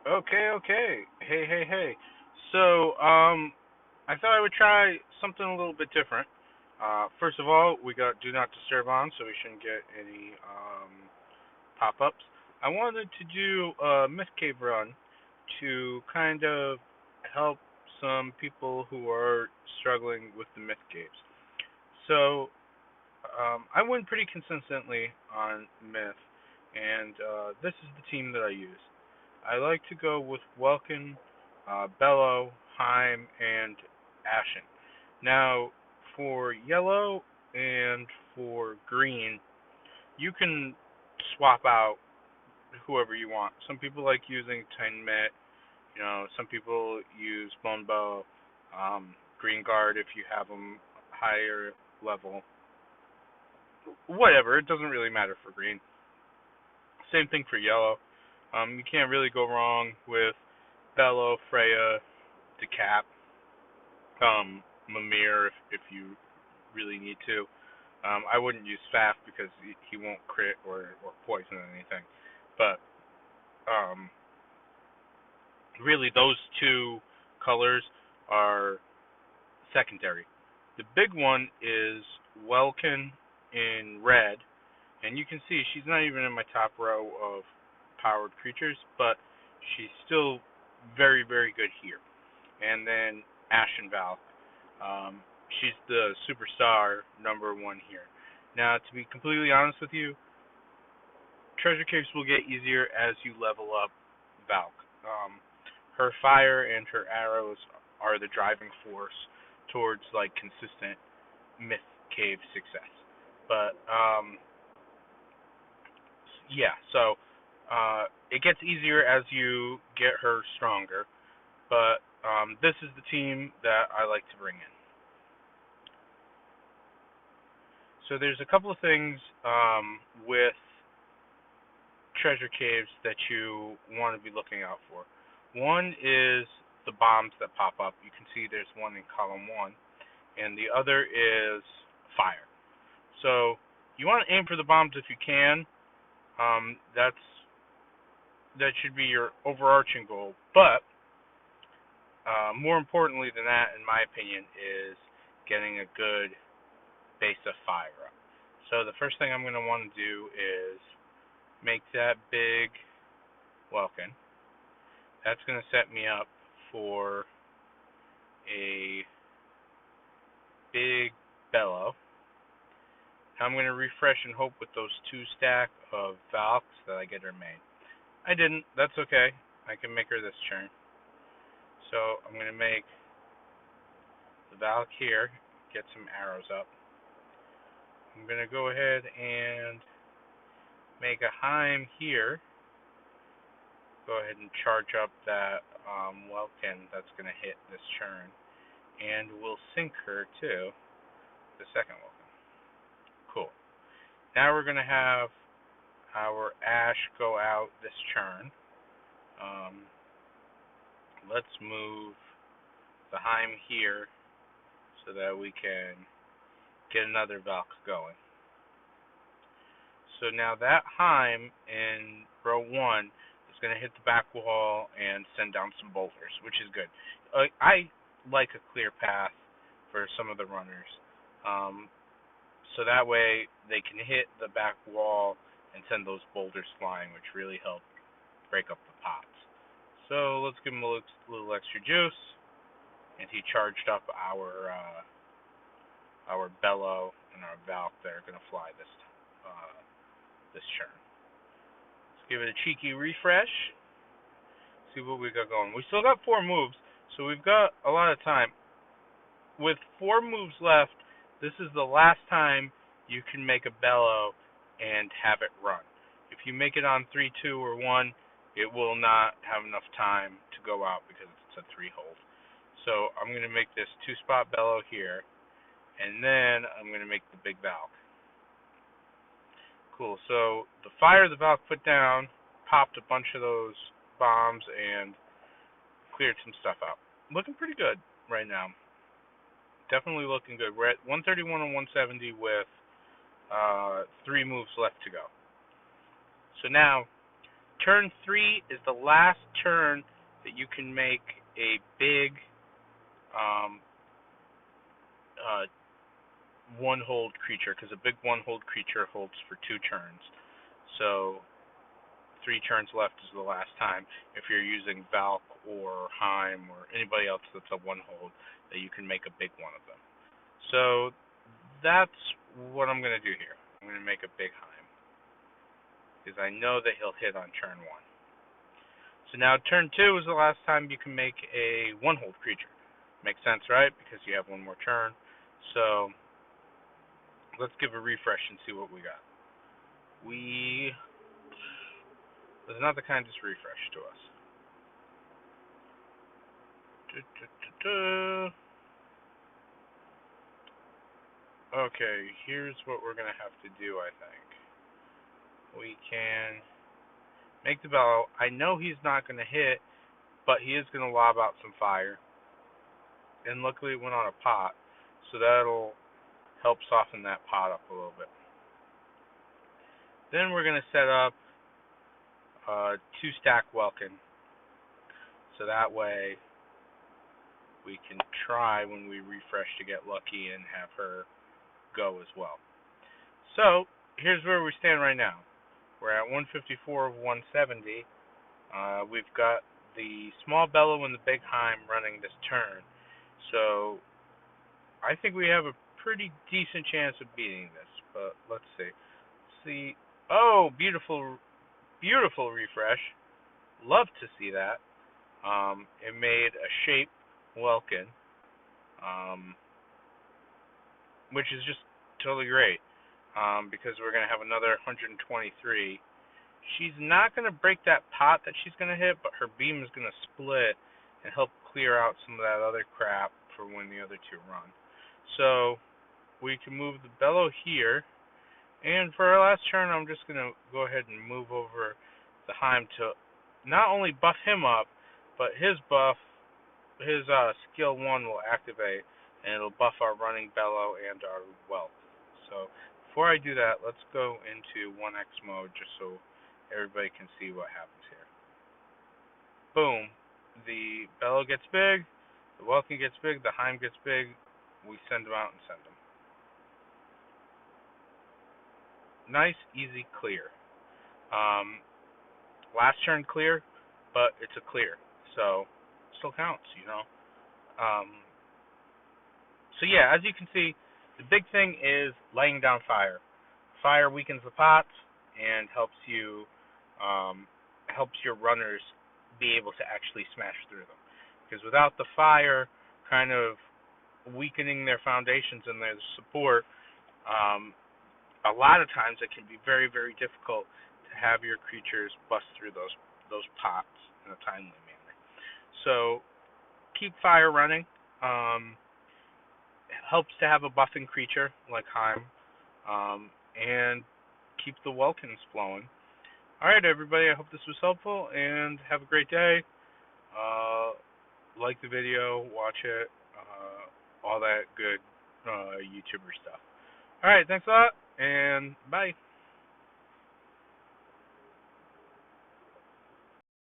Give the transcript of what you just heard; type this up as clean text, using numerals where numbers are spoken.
Okay, okay. Hey. So, I thought I would try something a little bit different. First of all, we got Do Not Disturb on, so we shouldn't get any pop-ups. I wanted to do a myth cave run to kind of help some people who are struggling with the myth caves. So, I win pretty consistently on myth, and this is the team that I use. I like to go with Welkin, Bellow, Heim, and Ashen. Now, for yellow and for green, you can swap out whoever you want. Some people like using Tin Mitt. Some people use Bone Bow, Green Guard if you have them higher level. Whatever, it doesn't really matter for green. Same thing for yellow. You can't really go wrong with Bellow, Freya, Decap, Mimir if you really need to. I wouldn't use Faf because he won't crit or poison anything. But um, really, those two colors are secondary. The big one is Welkin in red, and you can see she's not even in my top row of powered creatures, but she's still very, very good here. And then Ashen Val. Um, she's the superstar number one here. Now, to be completely honest with you, treasure caves will get easier as you level up Valk. Her fire and her arrows are the driving force towards like consistent myth cave success. But yeah, so it gets easier as you get her stronger. But this is the team that I like to bring in. So there's a couple of things with treasure caves that you want to be looking out for. One is the bombs that pop up. You can see there's one in column one, and the other is fire. So you want to aim for the bombs if you can. That should be your overarching goal. But more importantly than that, in my opinion, is getting a good base of fire up. So the first thing I'm going to want to do is make that big Welkin. That's going to set me up for a big Bellow. Now I'm going to refresh and hope with those two stack of Valks that I get her made. I didn't. That's okay. I can make her this turn. So I'm going to make the Valk here, get some arrows up. I'm going to go ahead and make a Heim here. Go ahead and charge up that Welkin that's going to hit this turn. And we'll sink her to the second Welkin. Cool. Now we're going to have our Ash go out this turn. Let's move the Heim here so that we can get another Valk going. So now that Heim in row 1 is going to hit the back wall and send down some boulders, which is good. I like a clear path for some of the runners. So that way they can hit the back wall and send those boulders flying, which really help break up the pots. So let's give him a little extra juice, and he charged up our Bellow and our Valk that are going to fly this turn. Let's give it a cheeky refresh. See what we got going. We still got 4 moves, so we've got a lot of time. With 4 moves left, this is the last time you can make a Bellow and have it run. If you make it on 3, 2, or 1, it will not have enough time to go out because it's a 3 hold. So I'm going to make this 2-spot Bellow here, and then I'm going to make the big Valk. Cool. So the fire the Valk put down popped a bunch of those bombs and cleared some stuff out. Looking pretty good right now. Definitely looking good. We're at 131 and 170 with 3 moves left to go. So now Turn 3 is the last turn that you can make a big um, one-hold creature, because a big one-hold creature holds for 2 turns. So 3 turns left is the last time, if you're using Valk or Heim or anybody else that's a one-hold, that you can make a big one of them. So that's what I'm going to do here. I'm going to make a big Heim, because I know that he'll hit on turn 1. So now turn 2 is the last time you can make a one-hold creature. Makes sense, right? Because you have one more turn. So let's give a refresh and see what we got. There's not the kindest refresh to us. Okay, here's what we're going to have to do, I think. We can make the bellow. I know he's not going to hit, but he is going to lob out some fire. And luckily it went on a pot, so that'll help soften that pot up a little bit. Then we're going to set up 2-stack Welkin, so that way we can try when we refresh to get lucky and have her go as well. So here's where we stand right now. We're at 154 of 170. We've got the small bellow and the big Heim running this turn, so I think we have a pretty decent chance of beating this. But let's see. Oh, beautiful, beautiful refresh. Love to see that. It made a shape Welkin, which is just totally great, because we're going to have another 123. She's not going to break that pot that she's going to hit, but her beam is going to split and help clear out some of that other crap for when the other 2 run. So we can move the bellow here, and for our last turn, I'm just going to go ahead and move over the Heim to not only buff him up, but his skill 1 will activate, and it'll buff our running bellow and our wealth. So before I do that, let's go into 1x mode just so everybody can see what happens here. Boom. The bellow gets big, the Welkin gets big, the Heim gets big. We send them out and send them. Nice, easy, clear. Last turn clear, but it's a clear, so it still counts, you know. So yeah, as you can see, the big thing is laying down fire. Fire weakens the pots and helps your runners be able to actually smash through them. Because without the fire kind of weakening their foundations and their support, a lot of times it can be very, very difficult to have your creatures bust through those pots in a timely manner. So keep fire running. Helps to have a buffing creature like Heim, and keep the Welkins flowing. Alright, everybody, I hope this was helpful, and have a great day. Like the video, watch it, all that good YouTuber stuff. Alright, thanks a lot, and bye.